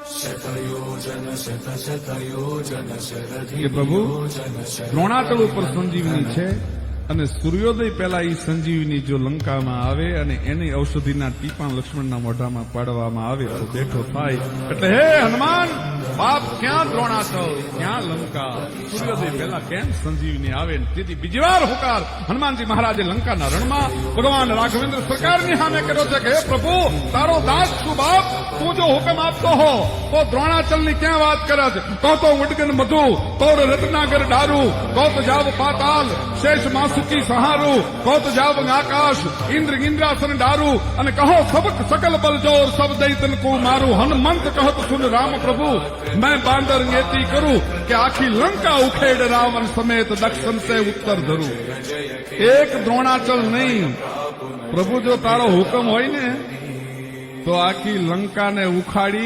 કે પ્રભુ દ્રોણાચળ ઉપર સંજીવની છે અને સૂર્યોદય પહેલા એ સંજીવની જો લંકામાં આવે અને એની ઔષધિના ટીપા લક્ષ્મણના મોઢામાં પાડવામાં આવે તો બેઠો થાય. એટલે હે હનુમાન, બાપ ક્યાં દ્રોણાચળ, ક્યાં લંકા, સૂર્યોદય પહેલા કેમ સંજીવની આવે? તેથી બીજી વાર હુંકાર હનુમાનજી મહારાજે લંકાના રણમાં ભગવાન રાઘવેન્દ્ર સરકારની સામે કર્યો છે કે હે પ્રભુ, તારો દાસ છું બાપ, તું જો હુકમ આપતો હો તો દ્રોણાચલની ક્યાં વાત કરે છે? તો ઉડગન મધુ, તોડ રત્નાગર ડારું, તો જાવ પાતાલ, શેષ માસુકી સહારું, તો જાવ આકાશ, ઇન્દ્ર ઇન્દ્રાસન ડારું, અને કહો સબક સકલ બલ જોર, સબ દૈતન કો મારું. હનુમંત કહત સુન રામ પ્રભુ, मैं बांदर नेती करूं कि आखी लंका उखेड़ रावण समेत दक्षिण से उत्तर धरू. एक द्रोणाचल नहीं प्रभु, जो तारो हुक्म होय ने तो आखी लंका ने उखाड़ी